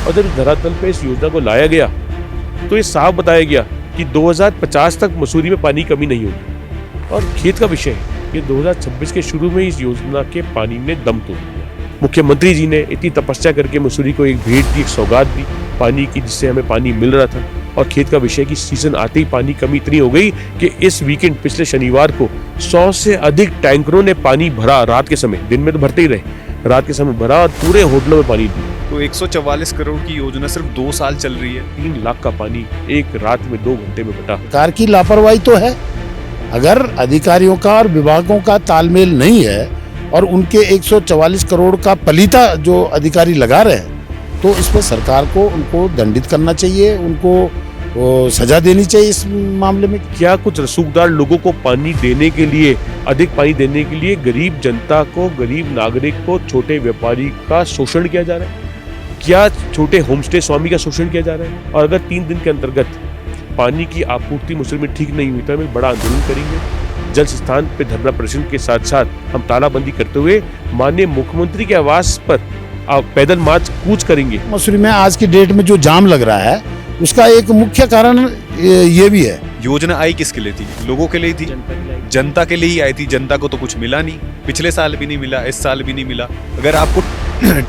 और जब धरातल पे इस योजना को लाया गया तो ये साफ बताया गया कि 2050 तक मसूरी में पानी की कमी नहीं होगी। और खेत का विषय है कि 2026 के शुरू में इस योजना के पानी ने दम तोड़ दिया। मुख्यमंत्री जी ने इतनी तपस्या करके मसूरी को एक भेंट दी, एक सौगात दी पानी की, जिससे हमें पानी मिल रहा था। और खेत का विषय की सीजन आते ही पानी कमी इतनी हो गई कि इस वीकेंड पिछले शनिवार को 100 से अधिक टैंकरों ने पानी भरा रात के समय। दिन में तो भरते ही रहे, रात के समय भरा और पूरे होटलों में पानी दिया। तो 144 करोड़ की योजना सिर्फ 2 साल चल रही है। 3 लाख का पानी एक रात में 2 घंटे में बटा। सरकार की लापरवाही तो है। अगर अधिकारियों का और विभागों का तालमेल नहीं है और उनके 144 करोड़ का पलीता जो अधिकारी लगा रहे हैं, तो इस पर सरकार को उनको दंडित करना चाहिए, उनको सजा देनी चाहिए इस मामले में। क्या कुछ रसूखदार लोगों को पानी देने के लिए, अधिक पानी देने के लिए गरीब जनता को, गरीब नागरिक को, छोटे व्यापारी का शोषण किया जा रहा है? क्या छोटे होमस्टे स्वामी का शोषण किया जा रहा है? और अगर 3 दिन के अंतर्गत पानी की आपूर्ति मसूरी में ठीक नहीं हुई तो हम एक बड़ा आंदोलन करेंगे। जल स्थान पे धरना प्रदर्शन के साथ साथ हम तालाबंदी करते हुए माननीय मुख्यमंत्री के आवास पर पैदल मार्च कूच करेंगे। मसूरी में आज की डेट में जो जाम लग रहा है उसका एक मुख्य कारण ये भी है। योजना आई किसके लिए थी? लोगों के लिए थी, जनता के लिए ही आई थी। जनता को तो कुछ मिला नहीं, पिछले साल भी नहीं मिला, इस साल भी नहीं मिला। अगर आपको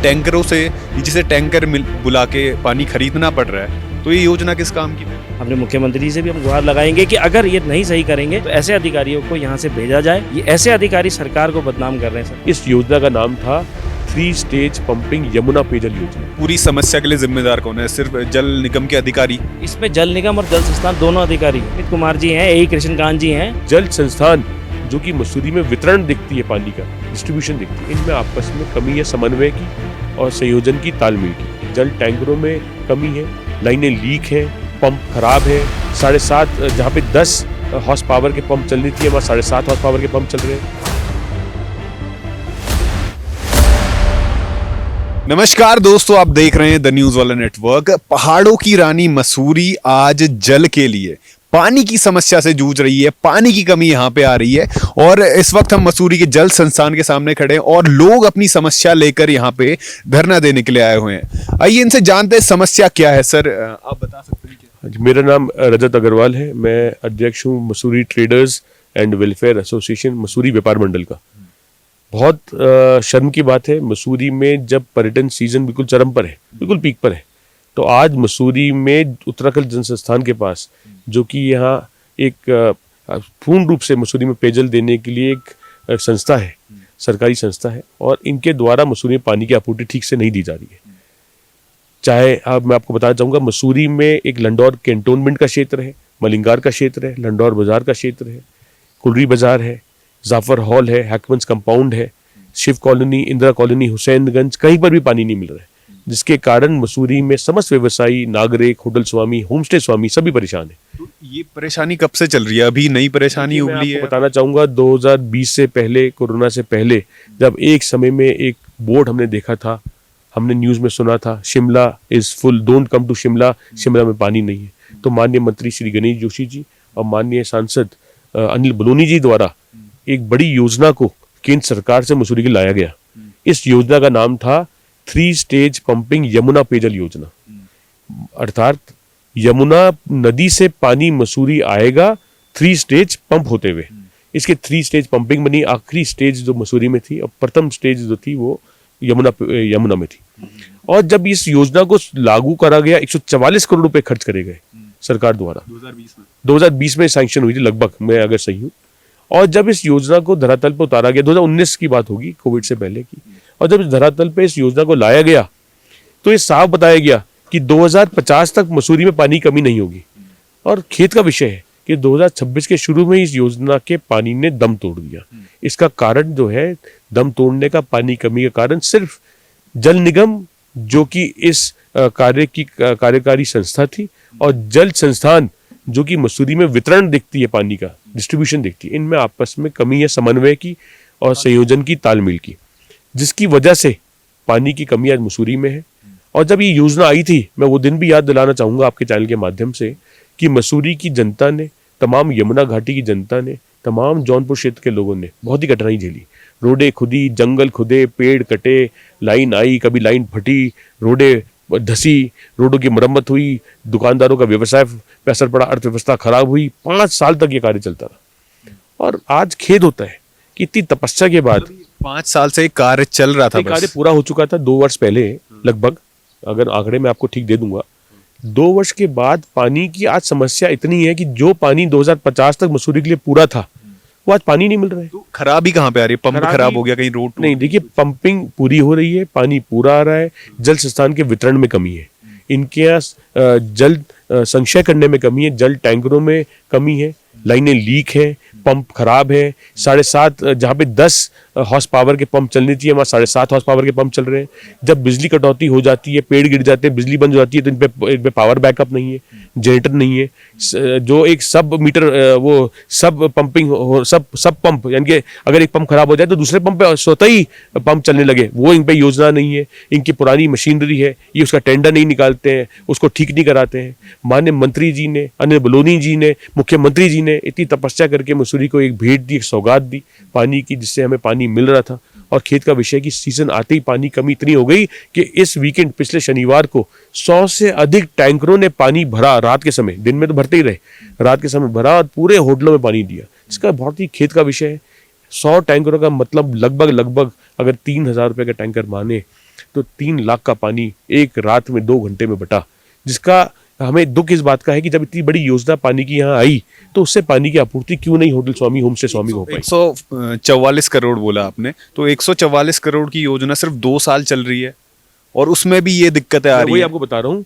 टैंकरों से नीचे से टैंकर बुला के पानी खरीदना पड़ रहा है तो ये योजना किस काम की? अपने मुख्यमंत्री से भी हम गुहार लगाएंगे कि अगर ये नहीं सही करेंगे तो ऐसे अधिकारियों को यहाँ से भेजा जाए। ये ऐसे अधिकारी सरकार को बदनाम कर रहे हैं सर। इस योजना का नाम था 3 स्टेज पंपिंग यमुना पेयजल योजना। पूरी समस्या के लिए जिम्मेदार कौन है? सिर्फ जल निगम के अधिकारी? इसमें जल निगम और जल संस्थान दोनों अधिकारी, अमित कुमार जी हैं, ए कृष्णकांत जी हैं। जल संस्थान जो कि मसूरी में वितरण दिखती है, पानी का डिस्ट्रीब्यूशन दिखती है, इनमें आपस में कमी है समन्वय की और संयोजन की, तालमेल की। जल टैंकरों में कमी है, लाइनें लीक है, पंप खराब है। 7.5 जहाँ पे 10 हॉर्स पावर के पंप चल रही थी, वहाँ 7.5 हॉर्स पावर के पंप चल रहे हैं। नमस्कार दोस्तों, आप देख रहे हैं द न्यूज वाला नेटवर्क। पहाड़ों की रानी मसूरी आज जल के लिए, पानी की समस्या से जूझ रही है। पानी की कमी यहाँ पे आ रही है और इस वक्त हम मसूरी के जल संस्थान के सामने खड़े हैं और लोग अपनी समस्या लेकर यहाँ पे धरना देने के लिए आए हुए हैं। आइए इनसे जानते हैं समस्या क्या है। सर, आप बता सकते हैं क्या? मेरा नाम रजत अग्रवाल है। मैं अध्यक्ष हूँ Mussoorie traders and welfare association Mussoorie व्यापार मंडल का। बहुत शर्म की बात है, मसूरी में जब पर्यटन सीजन बिल्कुल चरम पर है, बिल्कुल पीक पर है, तो आज मसूरी में उत्तराखंड जल संस्थान के पास, जो कि यहाँ एक पूर्ण रूप से मसूरी में पेयजल देने के लिए एक संस्था है, सरकारी संस्था है, और इनके द्वारा मसूरी में पानी की आपूर्ति ठीक से नहीं दी जा रही है। चाहे मैं आपको बताना चाहूँगा, मसूरी में एक लंडौर कैंटोनमेंट का क्षेत्र है, मलिंगार का क्षेत्र है, लंडौर बाजार का क्षेत्र है, कुलरी बाजार है, जाफर हॉल है, हैकमंस कंपाउंड है, शिव कॉलोनी, इंदिरा कॉलोनी, हुसैनगंज, कहीं पर भी पानी नहीं मिल रहा है, जिसके कारण मसूरी में समस्त व्यवसायी, नागरिक, होटल स्वामी, होमस्टे स्वामी सभी परेशान है। तो ये परेशानी कब से चल रही है? अभी नई परेशानी उभरी है? बताना चाहूंगा 2020 से पहले, कोरोना से पहले, जब एक समय में एक बोर्ड हमने देखा था, हमने न्यूज में सुना था, Shimla is full, don't come to Shimla, Shimla में पानी नहीं है। तो माननीय मंत्री श्री गणेश जोशी जी और माननीय सांसद अनिल बलूनी जी द्वारा एक बड़ी योजना को केंद्र सरकार से मसूरी के लाया गया। इस योजना का नाम था 3 स्टेज पंपिंग यमुना पेयजल योजना। अर्थात यमुना नदी से पानी मसूरी आएगा 3 स्टेज पंप होते हुए। इसके 3 स्टेज पंपिंग बनी। आखिरी स्टेज जो मसूरी में थी और प्रथम स्टेज जो थी वो यमुना में थी। और जब इस योजना को लागू करा गया, 144 करोड़ रुपए खर्च करे गए सरकार द्वारा। 2020 में सैंक्शन हुई थी लगभग, मैं अगर सही हूँ। और जब इस योजना को धरातल पर उतारा गया, 2019 की बात होगी, कोविड से पहले की, और जब इस धरातल पे इस योजना को लाया गया तो ये साफ बताया गया कि 2050 तक मसूरी में पानी की कमी नहीं होगी। और खेत का विषय है कि 2026 के शुरू में इस योजना के पानी ने दम तोड़ दिया। इसका कारण जो है, दम तोड़ने का, पानी कमी का कारण सिर्फ जल निगम, जो कि इस कार्य की कार्यकारी संस्था थी, और जल संस्थान जो कि मसूरी में वितरण दिखती है, पानी का डिस्ट्रीब्यूशन दिखती है, इनमें आपस में कमी है समन्वय की और संयोजन की, तालमेल की, जिसकी वजह से पानी की कमी आज मसूरी में है। और जब ये योजना आई थी, मैं वो दिन भी याद दिलाना चाहूँगा आपके चैनल के माध्यम से, कि मसूरी की जनता ने, तमाम यमुना घाटी की जनता ने, तमाम जौनपुर क्षेत्र के लोगों ने बहुत ही कठिनाई झेली। रोडें खुदी, जंगल खुदे, पेड़ कटे, लाइन आई, कभी लाइन फटी, रोडें धसी, रोडों की मरम्मत हुई, दुकानदारों का व्यवसाय पे असर पड़ा, अर्थव्यवस्था खराब हुई। 5 साल तक ये कार्य चलता रहा और आज खेद होता है कि इतनी तपस्या के बाद 5 साल से कार्य चल रहा था, ये कार्य बस पूरा हो चुका था 2 वर्ष पहले लगभग, अगर आंकड़े मैं आपको ठीक दे दूंगा। 2 वर्ष के बाद पानी की आज समस्या इतनी है कि जो पानी 2050 तक मसूरी के लिए पूरा था वो आज पानी नहीं मिल रहा है। तो खराबी कहाँ पे आ रही है? पंप खराबी- खराब हो गया, कहीं रोड टूट नहीं, देखिए पंपिंग पूरी हो रही है, पानी पूरा आ रहा है, जल संस्थान के वितरण में कमी है, इनके यहाँ जल संचय करने में कमी है, जल टैंकरों में कमी है, लाइनें लीक है, पंप खराब है। 7.5 जहाँ पे 10 हॉर्स पावर के पंप चलने चाहिए वहाँ 7.5 हॉर्स पावर के पंप चल रहे हैं। जब बिजली कटौती हो जाती है, पेड़ गिर जाते हैं, बिजली बंद हो जाती है, तो इन पे पावर बैकअप नहीं है, जनरेटर नहीं है। जो एक सब मीटर वो सब पंपिंग सब पंप, यानी कि अगर एक पंप खराब हो जाए तो दूसरे पंप पे स्वतः ही पंप चलने लगे, वो इन पे योजना नहीं है। इनकी पुरानी मशीनरी है, ये उसका टेंडर नहीं निकालते हैं, उसको ठीक नहीं कराते हैं। माननीय मंत्री जी ने, अनिल बलूनी जी ने, मुख्यमंत्री जी ने इतनी तपस्या करके मसूरी को एक भेंट दी, एक सौगात दी पानी की, जिससे हमें पानी मिल रहा था। और खेत का विषय कि सीजन आते ही पानी कमी इतनी हो गई कि इस वीकेंड पिछले शनिवार को 100 से अधिक टैंकरों ने पानी भरा रात के समय, दिन में तो भरते ही रहे, रात के समय भरा और पूरे होटलों में पानी दिया। इसका बहुत ही खेत का विषय है। 100 टैंकरों का मतलब लगभग अगर 3,000 रुपये का टैंकर माने तो 3 लाख का पानी एक रात में 2 घंटे में बटा, जिसका हमें दुख इस बात का है कि जब इतनी बड़ी योजना पानी की यहाँ आई तो उससे पानी की आपूर्ति क्यों नहीं होटल स्वामी, होम स्टे स्वामी को हो पाई। 144 करोड़ बोला आपने, तो 144 करोड़ की योजना सिर्फ 2 साल चल रही है और उसमें भी ये दिक्कतें आ मैं रही वही है। आपको बता रहा हूँ,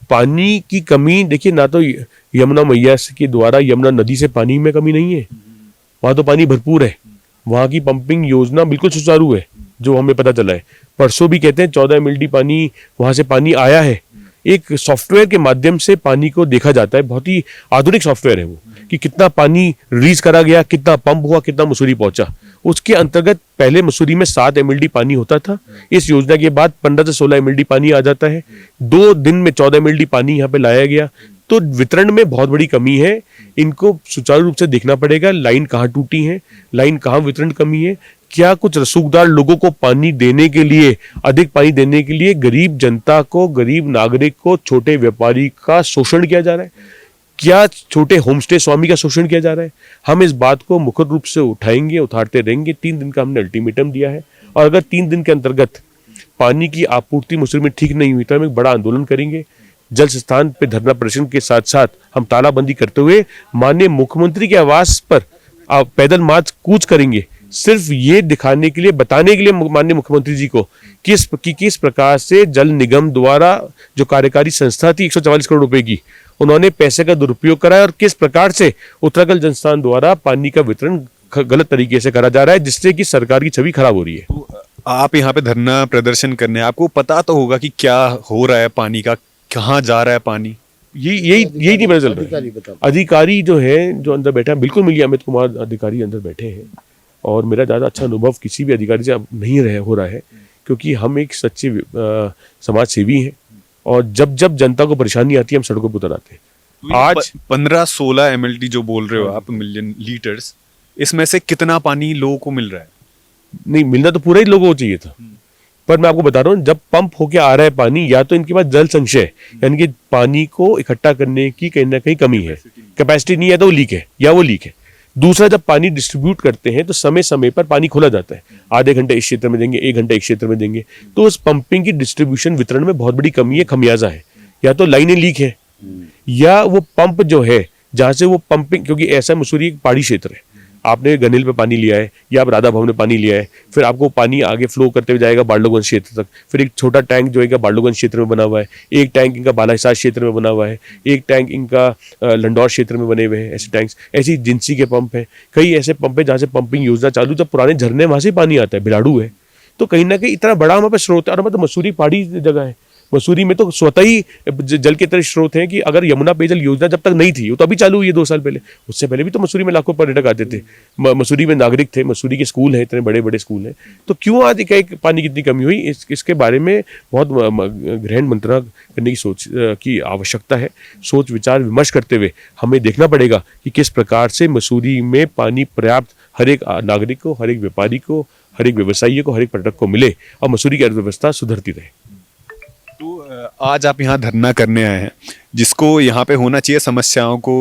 पानी की कमी देखिए, ना तो यमुना मैया के द्वारा यमुना नदी से पानी में कमी नहीं है, वहां तो पानी भरपूर है, वहां की पंपिंग योजना बिल्कुल सुचारू है, जो हमें पता चला है। परसों भी कहते हैं 14 MLD पानी वहां से पानी आया है। एक सॉफ्टवेयर के माध्यम से पानी को देखा जाता है, बहुत ही आधुनिक सॉफ्टवेयर है वो, कि कितना पानी रिलीज करा गया, कितना पंप हुआ, कितना मसूरी पहुंचा। उसके अंतर्गत पहले मसूरी में 7 MLD पानी होता था, इस योजना के बाद 15 से 16 MLD पानी आ जाता है। 2 दिन में 14 MLD पानी यहाँ पे लाया गया। तो वितरण में बहुत बड़ी कमी है, इनको सुचारू रूप से देखना पड़ेगा। लाइन कहाँ टूटी है, लाइन कहाँ वितरण कमी है, क्या कुछ रसूखदार लोगों को पानी देने के लिए, अधिक पानी देने के लिए गरीब जनता को, गरीब नागरिक को, छोटे व्यापारी का शोषण किया जा रहा है, क्या छोटे होमस्टे स्वामी का शोषण किया जा रहा है। हम इस बात को मुखर रूप से उठाएंगे, उठाते रहेंगे। 3 दिन का हमने अल्टीमेटम दिया है और अगर 3 दिन के अंतर्गत पानी की आपूर्ति मसूरी में ठीक नहीं हुई तो हम एक बड़ा आंदोलन करेंगे। जल स्थान पे धरना प्रदर्शन के साथ साथ हम तालाबंदी करते हुए माननीय मुख्यमंत्री के आवास पर पैदल मार्च कूच करेंगे, सिर्फ ये दिखाने के लिए, बताने के लिए माननीय मुख्यमंत्री जी को किस प्रकार से जल निगम द्वारा जो कार्यकारी संस्था थी 144 करोड़ रुपए की, उन्होंने पैसे का दुरुपयोग कराया और किस प्रकार से उत्तराखंड जल संस्थान द्वारा पानी का वितरण गलत तरीके से करा जा रहा है, जिससे कि सरकार की छवि खराब हो रही है। तो आप यहाँ पे धरना प्रदर्शन करने, आपको पता तो होगा कि क्या हो रहा है, पानी का कहाँ जा रहा है पानी? यही नहीं पता चल रहा अधिकारी है। बता- अधिकारी जो है, जो अंदर बैठा है, बिल्कुल मिलिए अमित कुमार अधिकारी अंदर बैठे हैं और मेरा ज़्यादा अच्छा अनुभव किसी भी अधिकारी से अब नहीं हो रहा है, क्योंकि हम एक सच्चे समाज सेवी हैं और जब जब जनता को परेशानी आती है हम सड़कों पर उतर आते हैं। आज 15-16 MLD जो बोल रहे हो आप, मिलियन लीटर्स, इसमें से कितना पानी लोगों को मिल रहा है? नहीं मिलना तो पूरा ही लोगों को चाहिए था, पर मैं आपको बता रहा हूँ, जब पंप होके आ रहा है पानी, या तो इनके पास जल संचय यानी कि पानी को इकट्ठा करने की कहीं ना कहीं कमी है, कैपेसिटी नहीं है, तो लीक है या वो लीक है। दूसरा, जब पानी डिस्ट्रीब्यूट करते हैं तो समय समय पर पानी खोला जाता है, आधे घंटे इस क्षेत्र में देंगे, 1 घंटा एक क्षेत्र में देंगे, तो उस पंपिंग की डिस्ट्रीब्यूशन वितरण में बहुत बड़ी कमी है, खमियाजा है। या तो लाइनें लीक है या वो पंप जो है जहां से वो पंपिंग, क्योंकि ऐसा मसूरी एक पहाड़ी क्षेत्र है, आपने गनील पे पानी लिया है या आप राधा भवन में पानी लिया है, फिर आपको पानी आगे फ्लो करते हुए जाएगा बारलोगंज क्षेत्र तक, फिर एक छोटा टैंक जो है बारलोगंज क्षेत्र में बना हुआ है, एक टैंक इनका बालाहिसार क्षेत्र में बना हुआ है, एक टैंक इनका लंडौर क्षेत्र में बने हुए हैं। ऐसे टैंक्स, ऐसी जिंसी के पंप है, कई ऐसे पंप है जहाँ से पंपिंग योजना चालू, जब पुराने झरने वहां से पानी आता है, भिलाड़ू है, तो कहीं ना कहीं इतना बड़ा हमारे पास स्रोत है। और मतलब मसूरी पहाड़ी जगह है, मसूरी में तो स्वतः ही जल के तरह स्रोत हैं कि अगर यमुना पेयजल योजना जब तक नहीं थी, वो तो अभी चालू हुई है 2 साल पहले, उससे पहले भी तो मसूरी में लाखों पर्यटक आते थे, मसूरी में नागरिक थे, मसूरी के स्कूल हैं, इतने बड़े बड़े स्कूल हैं, तो क्यों आज एक पानी की इतनी कमी हुई? इसके बारे में बहुत गहन मंत्रणा करने की सोच की आवश्यकता है। सोच विचार विमर्श करते हुए हमें देखना पड़ेगा कि किस प्रकार से मसूरी में पानी पर्याप्त हर एक नागरिक को, हर एक व्यापारी को, हर एक व्यवसायी को, हर एक पर्यटक को मिले और मसूरी की अर्थव्यवस्था सुधरती रहे। तो आज आप यहाँ धरना करने आए हैं, जिसको यहाँ पे होना चाहिए, समस्याओं को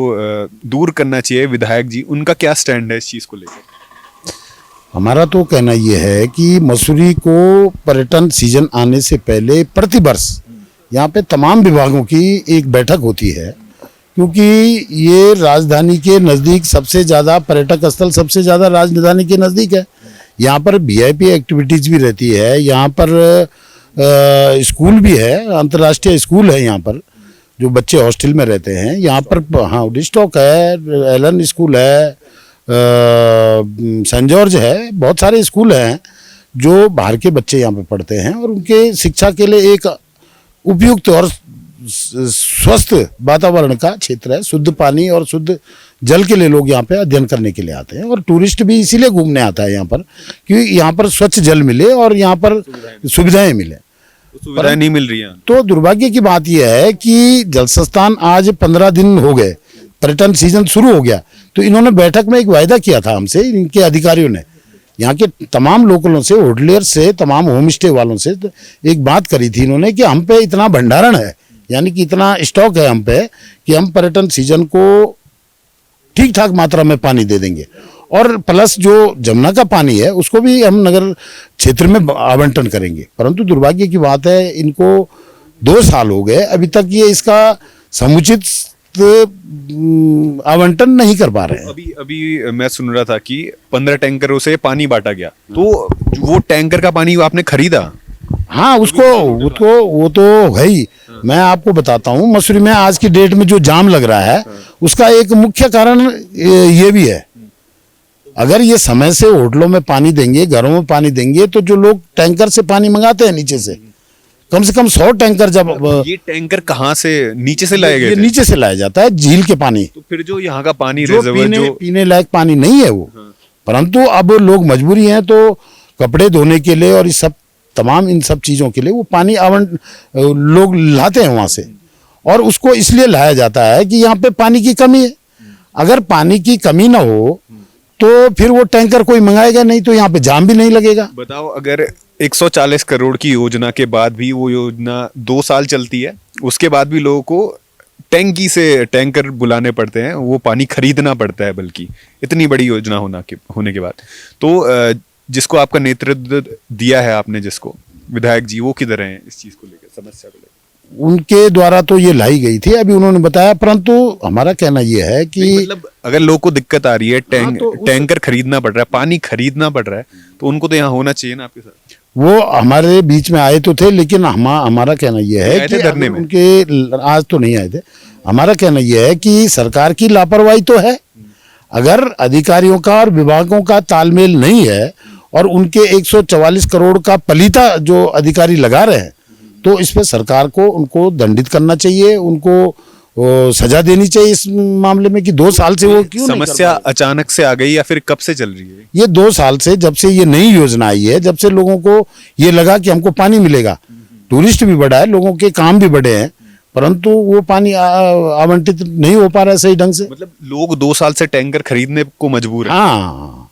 दूर करना चाहिए, विधायक जी उनका क्या स्टैंड है इस चीज़ को लेकर? हमारा तो कहना ये है कि मसूरी को पर्यटन सीजन आने से पहले प्रतिवर्ष यहाँ पे तमाम विभागों की एक बैठक होती है, क्योंकि ये राजधानी के नज़दीक सबसे ज़्यादा पर्यटक स्थल, सबसे ज़्यादा राजधानी के नज़दीक है। यहाँ पर वीआईपी एक्टिविटीज़ भी रहती है, यहाँ पर स्कूल भी है, अंतर्राष्ट्रीय स्कूल है यहाँ पर, जो बच्चे हॉस्टल में रहते हैं। यहाँ पर हाँ वुडस्टॉक है, एलन स्कूल है, सेंट जॉर्ज है, बहुत सारे स्कूल हैं जो बाहर के बच्चे यहाँ पे पढ़ते हैं और उनके शिक्षा के लिए एक उपयुक्त और स्वस्थ वातावरण का क्षेत्र है। शुद्ध पानी और शुद्ध जल के लिए लोग यहाँ पे अध्ययन करने के लिए आते हैं और टूरिस्ट भी इसीलिए घूमने आता है यहाँ पर, क्योंकि यहाँ पर स्वच्छ जल मिले और यहाँ पर सुविधाएं मिले। सुविधाएं नहीं मिल रही हैं। तो दुर्भाग्य की बात यह है कि जल संस्थान आज 15 दिन हो गए, पर्यटन सीजन शुरू हो गया, तो इन्होंने बैठक में एक वायदा किया था हमसे, इनके अधिकारियों ने, यहाँ के तमाम लोकलों से, होटलियर से, तमाम होम स्टे वालों से एक बात करी थी इन्होंने कि हम पे इतना भंडारण है, यानी कि इतना स्टॉक है हम पे कि हम पर्यटन सीजन को ठीक ठाक मात्रा में पानी दे देंगे और प्लस जो जमुना का पानी है उसको भी हम नगर क्षेत्र में आवंटन करेंगे। परंतु दुर्भाग्य की बात है, इनको 2 साल हो गए, अभी तक ये इसका समुचित आवंटन नहीं कर पा रहे हैं। अभी अभी मैं सुन रहा था कि 15 टैंकरों से पानी बांटा गया, तो वो टैंकर का पानी आपने खरीदा? हाँ, वो तो है ही। मैं आपको बताता हूँ, मसूरी में आज की डेट में जो जाम लग रहा है उसका एक मुख्य कारण ये भी है। अगर ये समय से होटलों में पानी देंगे, घरों में पानी देंगे, तो जो लोग टैंकर से पानी मंगाते हैं नीचे से, कम 100 टैंकर, जब ये टैंकर कहाँ से, नीचे से लाए गए? ये नीचे से लाया जाता है, झील के पानी। तो फिर जो यहाँ का पानी जो पीने लायक पानी नहीं है वो, परंतु अब लोग मजबूरी हैं तो कपड़े धोने के लिए और इस सब तमाम इन सब चीज़ों के लिए वो पानी लोग लाते हैं वहाँ से, और उसको इसलिए लाया जाता है कि यहाँ पे पानी की कमी है। अगर पानी की कमी ना हो तो फिर वो टैंकर कोई मंगाएगा नहीं, तो यहाँ पे जाम भी नहीं लगेगा। बताओ, अगर 140 करोड़ की योजना के बाद भी वो योजना 2 साल चलती है, उसके बाद भी लोगों को टैंकी से टैंकर बुलाने पड़ते हैं, वो पानी खरीदना पड़ता है, बल्कि इतनी बड़ी योजना होने के बाद। तो जिसको आपका नेतृत्व दिया है आपने, जिसको विधायक जी, वो किधर हैं इस चीज को लेकर, समस्या को लेकर? उनके द्वारा तो ये लाई गई थी, अभी उन्होंने बताया, परंतु हमारा कहना ये है कि मतलब अगर लोगों को दिक्कत आ रही है, टैंकर खरीदना पड़ रहा है, पानी खरीदना पड़ रहा है, तो उनको तो यहाँ होना चाहिए ना आपके साथ। वो हमारे बीच में आए तो थे, लेकिन हमारा कहना यह है कि धरने में उनके आज तो नहीं आए थे। हमारा कहना यह है कि सरकार की लापरवाही तो है, अगर अधिकारियों का और विभागों का तालमेल नहीं है और उनके 144 करोड़ का पलीता जो अधिकारी लगा रहे हैं, तो इस पे सरकार को उनको दंडित करना चाहिए, उनको सजा देनी चाहिए इस मामले में कि 2 साल से वो क्यों समस्या अचानक से आ गई या फिर कब से चल रही है? ये 2 साल से, जब से ये नई योजना आई है, जब से लोगों को ये लगा कि हमको पानी मिलेगा, टूरिस्ट भी बढ़ा है, लोगों के काम भी बढ़े हैं, परंतु वो पानी आवंटित नहीं हो पा रहा है सही ढंग से। मतलब लोग 2 साल से टैंकर खरीदने को मजबूर हैं। हाँ,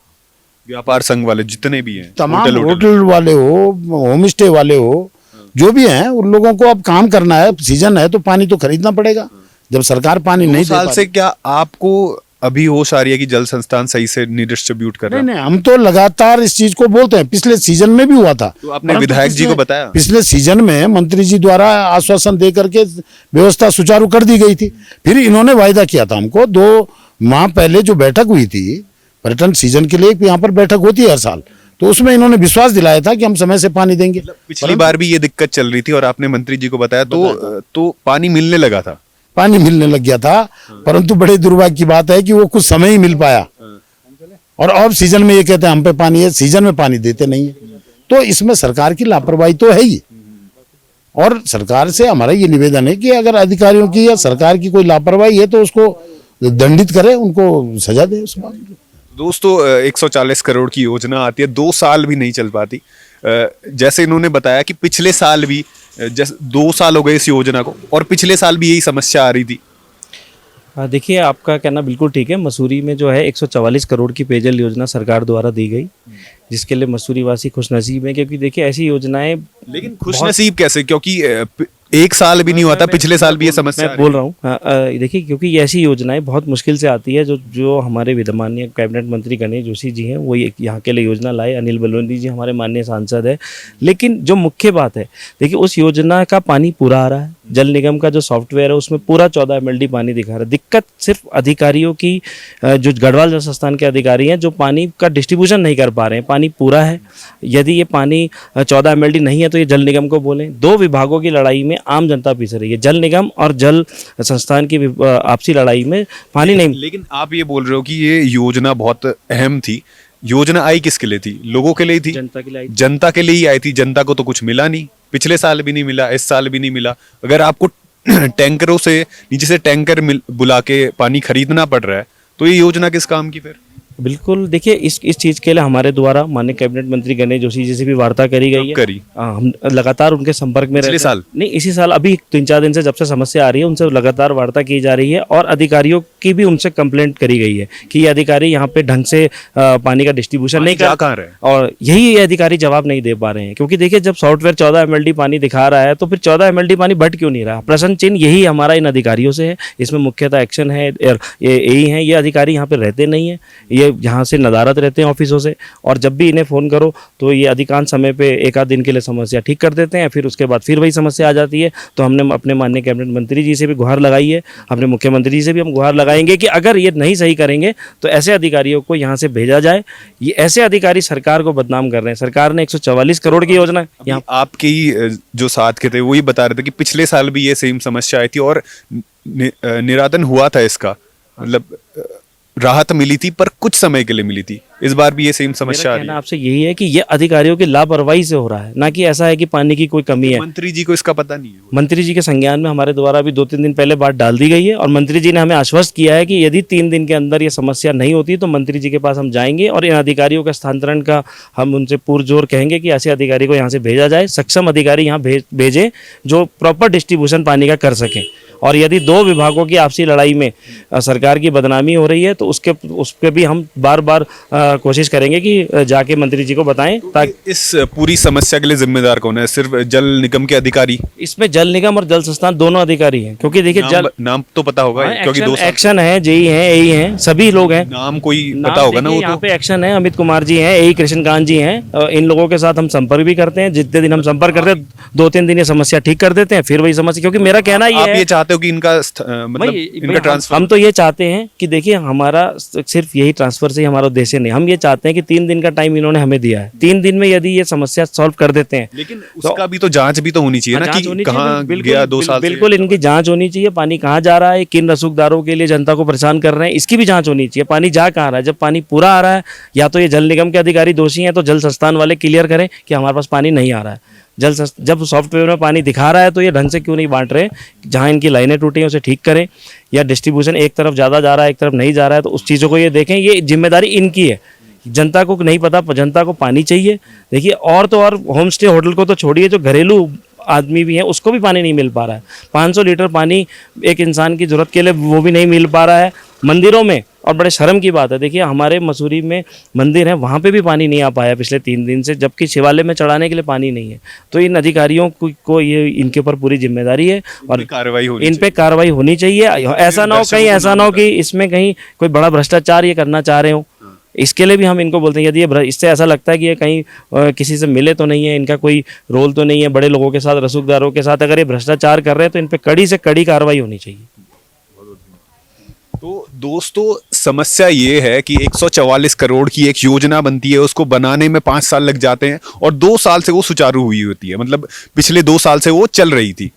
व्यापार संघ वाले जितने भी हैं, तमाम होटल वाले हो, होम स्टे वाले हो, जो भी हैं, उन लोगों को अब काम करना है, सीजन है तो पानी तो खरीदना पड़ेगा। जब सरकार पानी नहीं दे साल से क्या आपको अभी होश आ रही है कि जल संस्थान सही से नहीं डिस्ट्रीब्यूट कर रहा? नहीं, हम तो लगातार इस चीज को बोलते हैं, पिछले सीजन में भी हुआ था। तो आपने विधायक जी को बताया? पिछले सीजन में मंत्री जी द्वारा आश्वासन दे करके व्यवस्था सुचारू कर दी गई थी। फिर इन्होंने वायदा किया था हमको, 2 माह पहले जो बैठक हुई थी पर्यटन सीजन के लिए, यहाँ पर बैठक होती है हर साल, तो उसमें इन्होंने विश्वास दिलाया था कि हम समय से पानी देंगे। पिछली बार भी ये दिक्कत चल रही थी और आपने मंत्री जी को बताया तो पानी मिलने लगा था, पानी मिलने लग गया था, परंतु बड़े दुर्भाग्य की बात है कि वो कुछ समय ही मिल पाया, और अब सीजन में ये कहते हैं हम पे पानी है, सीजन में पानी देते नहीं है। तो इसमें सरकार की लापरवाही तो है ही, और सरकार से हमारा ये निवेदन है कि अगर अधिकारियों की या सरकार की कोई लापरवाही है तो उसको दंडित करे, उनको सजा दे। उस बात दोस्तों, 140 करोड़ की योजना आती है, 2 साल भी नहीं चल पाती। जैसे इन्होंने बताया कि पिछले साल भी, जैसे 2 साल हो गए इस योजना को, और पिछले साल भी यही समस्या आ रही थी। देखिए, आपका कहना बिल्कुल ठीक है। मसूरी में जो है 144 करोड़ की पेयजल योजना सरकार द्वारा दी गई, जिसके लिए मसूरी वासी खुशनसीब है, क्योंकि देखिए ऐसी योजनाएं। लेकिन खुशनसीब कैसे? क्योंकि एक साल भी नहीं हुआ था, पिछले साल भी ये समस्या मैं बोल रहा हूँ देखिए, क्योंकि ये ऐसी योजनाएं बहुत मुश्किल से आती है। जो हमारे विद्यमाननीय कैबिनेट मंत्री गणेश जोशी जी हैं, वो यहाँ के लिए योजना लाए। अनिल बलवंती जी हमारे माननीय सांसद है। लेकिन जो मुख्य बात है, देखिए उस योजना का पानी पूरा आ रहा है। जल निगम का जो सॉफ्टवेयर है उसमें पूरा 14 MLD पानी दिखा रहा है। दिक्कत सिर्फ अधिकारियों की, जो गढ़वाल जल संस्थान के अधिकारी हैं, जो पानी का डिस्ट्रीब्यूशन नहीं कर पा रहे हैं। पानी पूरा है, यदि ये पानी 14 MLD नहीं है तो ये जल निगम को बोलें। दो विभागों की लड़ाई में आम जनता पीस रही है। जल निगम और जल संस्थान की आपसी लड़ाई में पानी नहीं। लेकिन आप ये बोल रहे हो कि ये योजना बहुत अहम थी। योजना आई किसके लिए थी? लोगों के लिए थी, जनता के लिए। जनता के लिए ही आई थी। जनता को तो कुछ मिला नहीं, पिछले साल भी नहीं मिला, इस साल भी नहीं मिला। अगर आपको टैंकरों से, नीचे से टैंकर बुला के पानी खरीदना पड़ रहा है, तो ये योजना किस काम की फिर? बिल्कुल, देखिए इस चीज़ के लिए हमारे द्वारा माननीय कैबिनेट मंत्री गणेश जोशी जी से भी वार्ता करी गई है। करी? हम लगातार उनके संपर्क में रहते हैं। साल नहीं, इसी साल, अभी 3-4 दिन से जब से समस्या आ रही है उनसे लगातार वार्ता की जा रही है। और अधिकारियों की भी उनसे कंप्लेंट करी गई है कि ये अधिकारी यहाँ पे ढंग से पानी का डिस्ट्रीब्यूशन नहीं कर रहे हैं। और यही ये अधिकारी जवाब नहीं दे पा रहे हैं। क्योंकि देखिए, जब सॉफ्टवेयर 14 MLD पानी दिखा रहा है तो फिर 14 MLD पानी बढ़ क्यों नहीं रहा? प्रश्न चिन्ह यही हमारा इन अधिकारियों से है। इसमें मुख्यतः एक्शन है, यही है। ये अधिकारी यहाँ पे रहते नहीं है, ये यहाँ से नदारत रहते हैं ऑफिसों से। और जब भी इन्हें फ़ोन करो तो ये अधिकांश समय पे एक आध दिन के लिए समस्या ठीक कर देते हैं, फिर उसके बाद फिर वही समस्या आ जाती है। तो हमने अपने माननीय कैबिनेट मंत्री जी से भी गुहार लगाई है, अपने मुख्यमंत्री जी से भी हम गुहार लगाएंगे कि अगर ये नहीं सही करेंगे तो ऐसे अधिकारियों को यहाँ से भेजा जाए। ये ऐसे अधिकारी सरकार को बदनाम कर रहे हैं। सरकार ने 144 करोड़ की योजना यहाँ। आपके ही जो साथ के थे वो ही बता रहे थे कि पिछले साल भी ये सेम समस्या आई थी और निरादन हुआ था इसका, मतलब राहत मिली थी, पर कुछ समय के लिए मिली थी। इस बार भी ये सेम समस्या आ रही है। आपसे यही है कि ये अधिकारियों की लापरवाही से हो रहा है, ना कि ऐसा है कि पानी की कोई कमी है। मंत्री जी को इसका पता नहीं है। मंत्री जी के संज्ञान में हमारे द्वारा भी 2-3 दिन पहले बात डाल दी गई है। और मंत्री जी ने हमें आश्वस्त किया है कि यदि 3 दिन के अंदर ये समस्या नहीं होती तो मंत्री जी के पास हम जाएंगे और इन अधिकारियों का स्थानांतरण का हम उनसे पुरजोर कहेंगे कि ऐसे अधिकारी को यहाँ से भेजा जाए। सक्षम अधिकारी यहाँ भेजें जो प्रॉपर डिस्ट्रीब्यूशन पानी का कर सकें। और यदि दो विभागों की आपसी लड़ाई में सरकार की बदनामी हो रही है तो उस पर भी हम बार बार कोशिश करेंगे कि जाके मंत्री जी को बताएं। ताकि इस पूरी समस्या के लिए जिम्मेदार कौन है? सिर्फ जल निगम के अधिकारी? इसमें जल निगम और जल संस्थान दोनों अधिकारी हैं। क्योंकि देखिए नाम तो पता होगा, क्योंकि एक्शन है, जेई है, एई है, सभी लोग हैं। नाम कोई पता होगा ना? वो यहाँ पे एक्शन है, अमित कुमार जी हैं, एई कृष्णकांत जी हैं। इन लोगों के साथ हम संपर्क भी करते हैं। जितने दिन हम संपर्क करते हैं 2-3 दिन ये समस्या ठीक कर देते हैं, फिर वही समस्या। क्योंकि मेरा कहना ये है, चाहते हो कि इनका मतलब इनका ट्रांसफर? हम तो ये चाहते हैं कि देखिए, हमारा सिर्फ यही ट्रांसफर से हमारा उद्देश्य नहीं। हम ये चाहते हैं कि 3 दिन का टाइम इन्होंने हमें दिया है। 3 दिन में यदि ये समस्या सॉल्व कर देते हैं, लेकिन उसका भी तो जांच भी तो होनी चाहिए ना कि कहाँ गया 2 साल। बिल्कुल, इनकी जांच होनी चाहिए। पानी कहाँ जा रहा है, किन रसूखदारों के लिए जनता को परेशान कर रहे हैं, इसकी भी जांच होनी चाहिए। पानी जा कहाँ रहा है? जब पानी पूरा आ रहा है, या तो ये जल निगम के अधिकारी दोषी हैं तो जल संस्थान वाले क्लियर करें कि हमारे पास पानी नहीं आ रहा है। जब सॉफ्टवेयर में पानी दिखा रहा है तो ये ढंग से क्यों नहीं बांट रहे? जहाँ इनकी लाइनें टूटी हैं उसे ठीक करें, या डिस्ट्रीब्यूशन एक तरफ ज़्यादा जा रहा है एक तरफ नहीं जा रहा है तो उस चीज़ों को ये देखें। ये जिम्मेदारी इनकी है। जनता को नहीं पता, जनता को पानी चाहिए। देखिए, और तो और होम स्टे होटल को तो छोड़िए, जो घरेलू आदमी भी हैं उसको भी पानी नहीं मिल पा रहा है। 500 लीटर पानी एक इंसान की ज़रूरत के लिए वो भी नहीं मिल पा रहा है मंदिरों में। और बड़े शर्म की बात है, देखिए हमारे मसूरी में मंदिर है, वहाँ पे भी पानी नहीं आ पाया पिछले 3 दिन से, जबकि शिवालय में चढ़ाने के लिए पानी नहीं है। तो इन अधिकारियों को ये इनके ऊपर पूरी जिम्मेदारी है और इन पे कार्रवाई होनी चाहिए। ऐसा ना हो कहीं, ऐसा ना हो कि इसमें कहीं कोई बड़ा भ्रष्टाचार ये करना चाह रहे हो। इसके लिए भी हम इनको बोलते हैं, यदि ये इससे ऐसा लगता है कि ये कहीं किसी से मिले तो नहीं है, इनका कोई रोल तो नहीं है बड़े लोगों के साथ, रसूखदारों के साथ, अगर ये भ्रष्टाचार कर रहे हैं तो इन पे कड़ी से कड़ी कार्रवाई होनी चाहिए। तो दोस्तों, समस्या ये है कि 144 करोड़ की एक योजना बनती है, उसको बनाने में 5 साल लग जाते हैं और 2 साल से वो सुचारू हुई होती है। मतलब पिछले 2 साल से वो चल रही थी।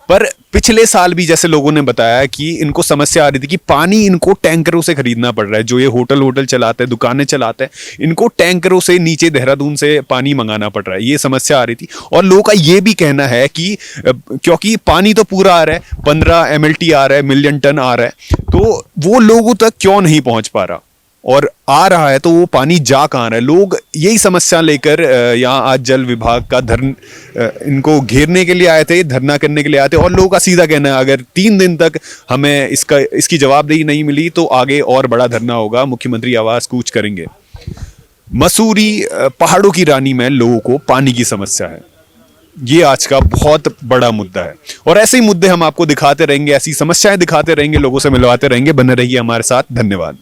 पर पिछले साल भी जैसे लोगों ने बताया कि इनको समस्या आ रही थी कि पानी इनको टैंकरों से खरीदना पड़ रहा है। जो ये होटल चलाते हैं, दुकानें चलाते हैं, इनको टैंकरों से नीचे देहरादून से पानी मंगाना पड़ रहा है। ये समस्या आ रही थी। और लोगों का ये भी कहना है कि क्योंकि पानी तो पूरा आ रहा है, 15 MLT आ रहा है, मिलियन टन आ रहा है, तो वो लोगों तक क्यों नहीं पहुंच पा रहा, और आ रहा है तो वो पानी जा कहाँ रहा है। लोग यही समस्या लेकर यहाँ आज जल विभाग का इनको घेरने के लिए आए थे, धरना करने के लिए आए थे। और लोगों का सीधा कहना है, अगर 3 दिन तक हमें इसकी जवाबदेही नहीं मिली तो आगे और बड़ा धरना होगा, मुख्यमंत्री आवास कूच करेंगे। मसूरी पहाड़ों की रानी में लोगों को पानी की समस्या है। ये आज का बहुत बड़ा मुद्दा है और ऐसे ही मुद्दे हम आपको दिखाते रहेंगे, ऐसी समस्याएं दिखाते रहेंगे, लोगों से मिलवाते रहेंगे। बने रहिए हमारे साथ। धन्यवाद।